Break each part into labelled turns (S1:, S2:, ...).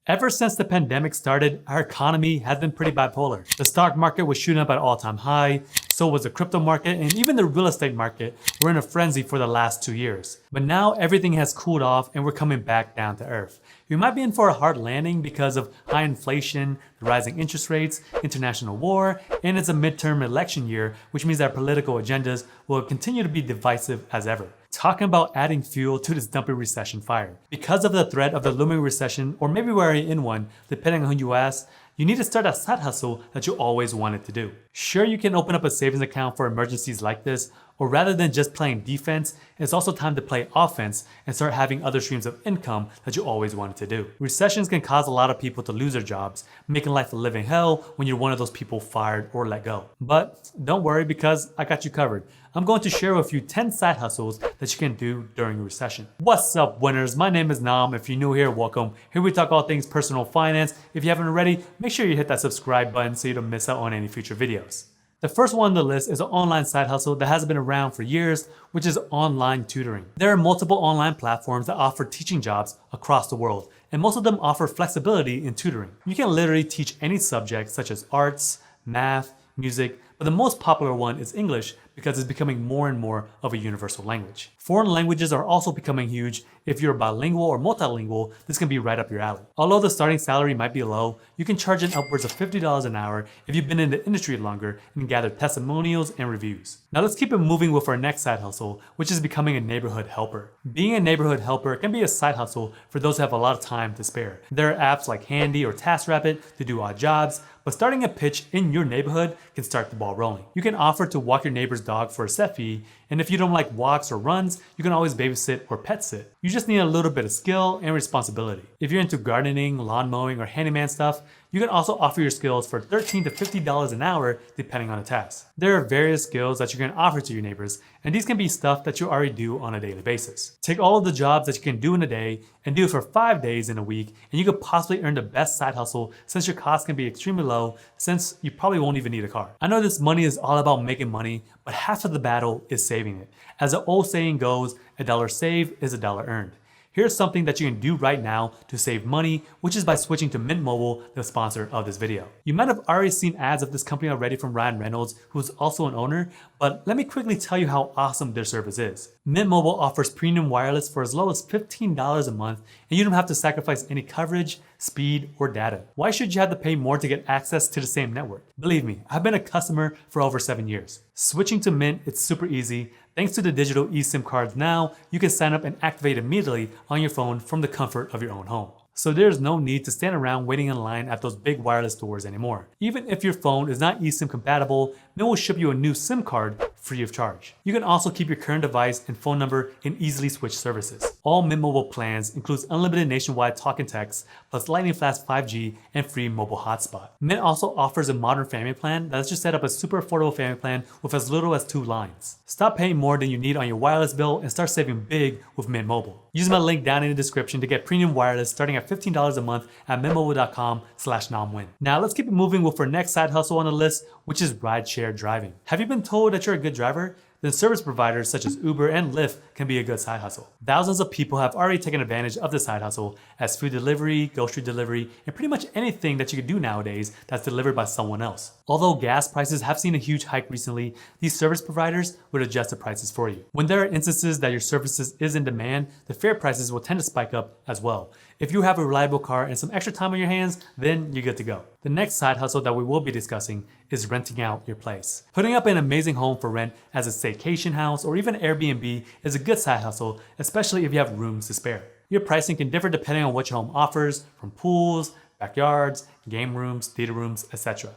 S1: Ever since the pandemic started, our economy has been pretty bipolar. The stock market was shooting up at all-time high, so was the crypto market, and even the real estate market were in a frenzy for the last 2 years. But now everything has cooled off and we're coming back down to earth. We might be in for a hard landing because of high inflation, the rising interest rates, international war, and it's a midterm election year, which means that political agendas will continue to be divisive as ever. Talking about adding fuel to this dumpy recession fire. Because of the threat of the looming recession, or maybe we're already in one, depending on who you ask, you need to start a side hustle that you always wanted to do. Sure, you can open up a savings account for emergencies like this, or rather than just playing defense, it's also time to play offense and start having other streams of income that you always wanted to do. Recessions can cause a lot of people to lose their jobs, making life a living hell when you're one of those people fired or let go. But don't worry, because I got you covered. I'm going to share with you 10 side hustles that you can do during a recession. What's up, winners? My name is Nam. If you're new here, welcome. Here we talk all things personal finance. If you haven't already, make sure you hit that subscribe button so you don't miss out on any future videos. The first one on the list is an online side hustle that has been around for years, which is online tutoring. There are multiple online platforms that offer teaching jobs across the world, and most of them offer flexibility in tutoring. You can literally teach any subject such as arts, math, music, but the most popular one is English because it's becoming more and more of a universal language. Foreign languages are also becoming huge. If you're bilingual or multilingual, this can be right up your alley. Although the starting salary might be low, you can charge in upwards of $50 an hour if you've been in the industry longer and gather testimonials and reviews. Now let's keep it moving with our next side hustle, which is becoming a neighborhood helper. Being a neighborhood helper can be a side hustle for those who have a lot of time to spare. There are apps like Handy or TaskRabbit to do odd jobs, but starting a pitch in your neighborhood can start the ball rolling. You can offer to walk your neighbor's dog for a set fee, and if you don't like walks or runs, you can always babysit or pet sit. You just need a little bit of skill and responsibility. If you're into gardening, lawn mowing, or handyman stuff, you can also offer your skills for $13 to $50 an hour depending on the task. There are various skills that you can offer to your neighbors, and these can be stuff that you already do on a daily basis. Take all of the jobs that you can do in a day and do it for 5 days in a week, and you could possibly earn the best side hustle since your costs can be extremely low, since you probably won't even need a car. I know this money is all about making money, but half of the battle is saving it. As the old saying goes, a dollar saved is a dollar earned. Here's something that you can do right now to save money, which is by switching to Mint Mobile, the sponsor of this video. You might have already seen ads of this company already from Ryan Reynolds, who is also an owner, but let me quickly tell you how awesome their service is. Mint Mobile offers premium wireless for as low as $15 a month, and you don't have to sacrifice any coverage, speed, or data. Why should you have to pay more to get access to the same network? Believe me, I've been a customer for over 7 years. Switching to Mint, it's super easy. Thanks to the digital eSIM cards now, you can sign up and activate immediately on your phone from the comfort of your own home. So there's no need to stand around waiting in line at those big wireless stores anymore. Even if your phone is not eSIM compatible, Mint will ship you a new SIM card free of charge. You can also keep your current device and phone number in easily switch services. All Mint Mobile plans includes unlimited nationwide talk and text, plus lightning fast 5G and free mobile hotspot. Mint also offers a modern family plan that lets you set up a super affordable family plan with as little as 2 lines. Stop paying more than you need on your wireless bill and start saving big with Mint Mobile. Use my link down in the description to get premium wireless starting at $15 a month at mintmobile.com/nomwin. Now let's keep it moving with our next side hustle on the list, which is rideshare driving. Have you been told that you're a good driver? Then service providers such as Uber and Lyft can be a good side hustle. Thousands of people have already taken advantage of this side hustle as food delivery, grocery delivery, and pretty much anything that you can do nowadays that's delivered by someone else. Although gas prices have seen a huge hike recently, these service providers would adjust the prices for you. When there are instances that your services is in demand, the fare prices will tend to spike up as well. If you have a reliable car and some extra time on your hands, then you're good to go. The next side hustle that we will be discussing is renting out your place. Putting up an amazing home for rent as a staycation house or even Airbnb is a good side hustle, especially if you have rooms to spare. Your pricing can differ depending on what your home offers, from pools, backyards, game rooms, theater rooms, etc.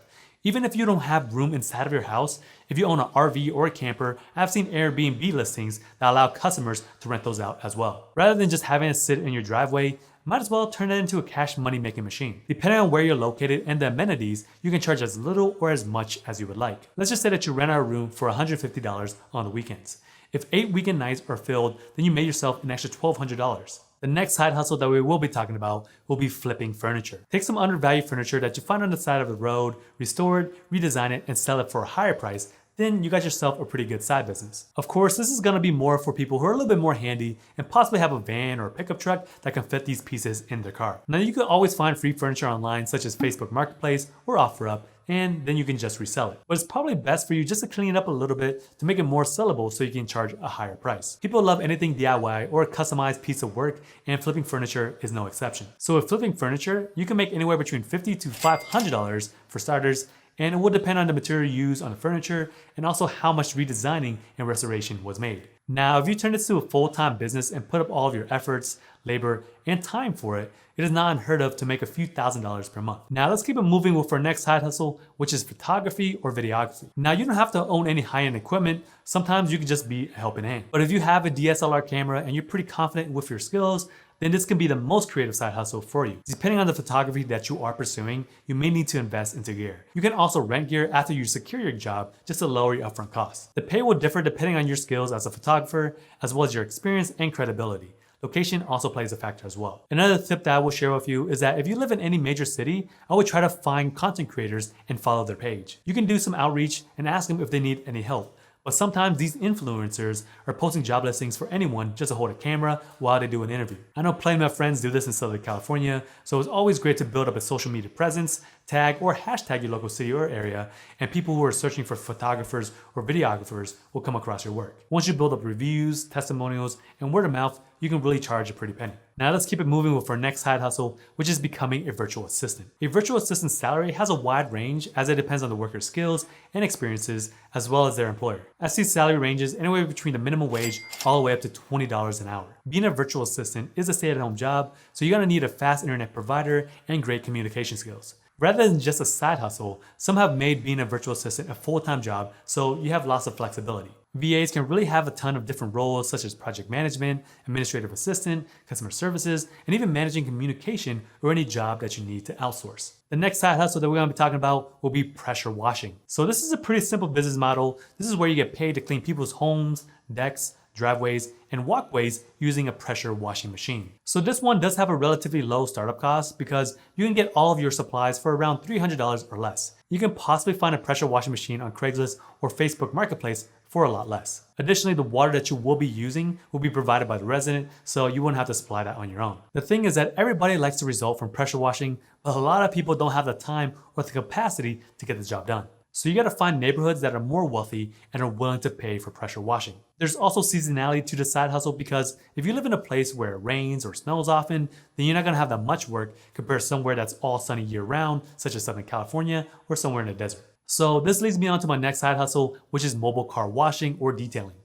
S1: Even if you don't have room inside of your house, if you own an RV or a camper, I've seen Airbnb listings that allow customers to rent those out as well. Rather than just having it sit in your driveway, might as well turn it into a cash money making machine. Depending on where you're located and the amenities, you can charge as little or as much as you would like. Let's just say that you rent out a room for $150 on the weekends. If 8 weekend nights are filled, then you made yourself an extra $1,200. The next side hustle that we will be talking about will be flipping furniture. Take some undervalued furniture that you find on the side of the road, restore it, redesign it, and sell it for a higher price then you got yourself a pretty good side business. Of course, this is gonna be more for people who are a little bit more handy and possibly have a van or a pickup truck that can fit these pieces in their car. Now you can always find free furniture online such as Facebook Marketplace or OfferUp, and then you can just resell it. But it's probably best for you just to clean it up a little bit to make it more sellable so you can charge a higher price. People love anything DIY or a customized piece of work, and flipping furniture is no exception. So with flipping furniture, you can make anywhere between $50 to $500 for starters, and it will depend on the material used on the furniture and also how much redesigning and restoration was made. Now, if you turn this into a full-time business and put up all of your efforts, labor, and time for it, it is not unheard of to make a few $1,000s per month. Now let's keep it moving with our next side hustle, which is photography or videography. Now you don't have to own any high-end equipment. Sometimes you can just be a helping hand. But if you have a DSLR camera and you're pretty confident with your skills, then this can be the most creative side hustle for you. Depending on the photography that you are pursuing, you may need to invest into gear. You can also rent gear after you secure your job just to lower your upfront costs. The pay will differ depending on your skills as a photographer, as well as your experience and credibility. Location also plays a factor as well. Another tip that I will share with you is that if you live in any major city, I would try to find content creators and follow their page. You can do some outreach and ask them if they need any help. But sometimes these influencers are posting job listings for anyone just to hold a camera while they do an interview. I know plenty of my friends do this in Southern California, so it's always great to build up a social media presence, tag or hashtag your local city or area, and people who are searching for photographers or videographers will come across your work. Once you build up reviews, testimonials, and word of mouth, you can really charge a pretty penny. Now let's keep it moving with our next side hustle, which is becoming a virtual assistant. A virtual assistant's salary has a wide range as it depends on the worker's skills and experiences as well as their employer. I see salary ranges anywhere between the minimum wage all the way up to $20 an hour. Being a virtual assistant is a stay-at-home job, so you're gonna need a fast internet provider and great communication skills. Rather than just a side hustle, some have made being a virtual assistant a full-time job, so you have lots of flexibility. VAs can really have a ton of different roles such as project management, administrative assistant, customer services, and even managing communication or any job that you need to outsource. The next side hustle that we're going to be talking about will be pressure washing. So this is a pretty simple business model. This is where you get paid to clean people's homes, decks, driveways, and walkways using a pressure washing machine. So this one does have a relatively low startup cost because you can get all of your supplies for around $300 or less. You can possibly find a pressure washing machine on Craigslist or Facebook Marketplace for a lot less. Additionally, the water that you will be using will be provided by the resident, so you won't have to supply that on your own. The thing is that everybody likes the result from pressure washing, but a lot of people don't have the time or the capacity to get the job done. So you gotta find neighborhoods that are more wealthy and are willing to pay for pressure washing. There's also seasonality to the side hustle because if you live in a place where it rains or snows often, then you're not gonna have that much work compared to somewhere that's all sunny year round, such as Southern California or somewhere in the desert. So this leads me on to my next side hustle, which is mobile car washing or detailing.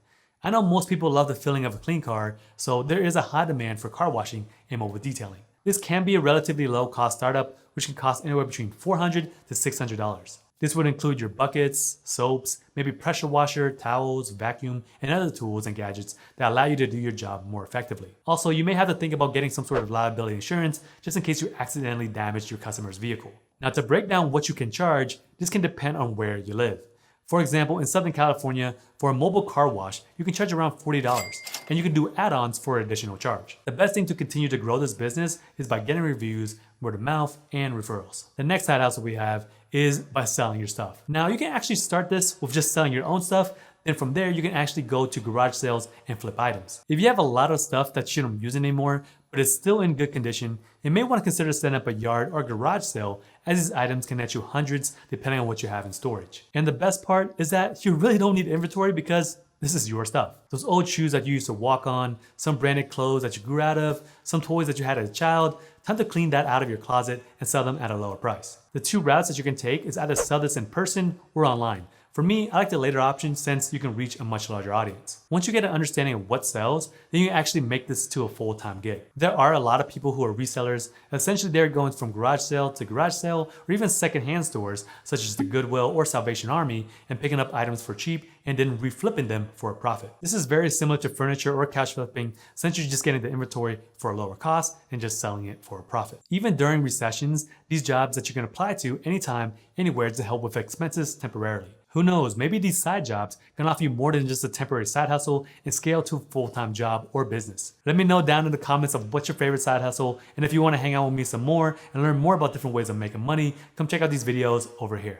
S1: I know most people love the feeling of a clean car, so there is a high demand for car washing and mobile detailing. This can be a relatively low cost startup, which can cost anywhere between $400 to $600. This would include your buckets, soaps, maybe pressure washer, towels, vacuum, and other tools and gadgets that allow you to do your job more effectively. Also, you may have to think about getting some sort of liability insurance just in case you accidentally damage your customer's vehicle. Now, to break down what you can charge, this can depend on where you live. For example, in Southern California, for a mobile car wash, you can charge around $40, and you can do add-ons for an additional charge. The best thing to continue to grow this business is by getting reviews, word of mouth, and referrals. The next side hustle we have is by selling your stuff. Now, you can actually start this with just selling your own stuff. Then from there, you can actually go to garage sales and flip items. If you have a lot of stuff that you don't use anymore, but it's still in good condition, you may want to consider setting up a yard or garage sale, as these items can net you hundreds depending on what you have in storage. And the best part is that you really don't need inventory because this is your stuff. Those old shoes that you used to walk on, some branded clothes that you grew out of, some toys that you had as a child, time to clean that out of your closet and sell them at a lower price. The two routes that you can take is either sell this in person or online. For me, I like the later option since you can reach a much larger audience. Once you get an understanding of what sells, then you can actually make this to a full-time gig. There are a lot of people who are resellers. Essentially, they're going from garage sale to garage sale or even secondhand stores such as the Goodwill or Salvation Army and picking up items for cheap and then reflipping them for a profit. This is very similar to furniture or couch flipping since you're just getting the inventory for a lower cost and just selling it for a profit. Even during recessions, these jobs that you can apply to anytime, anywhere to help with expenses temporarily. Who knows, maybe these side jobs can offer you more than just a temporary side hustle and scale to a full-time job or business. Let me know down in the comments of what's your favorite side hustle, and if you want to hang out with me some more and learn more about different ways of making money, come check out these videos over here.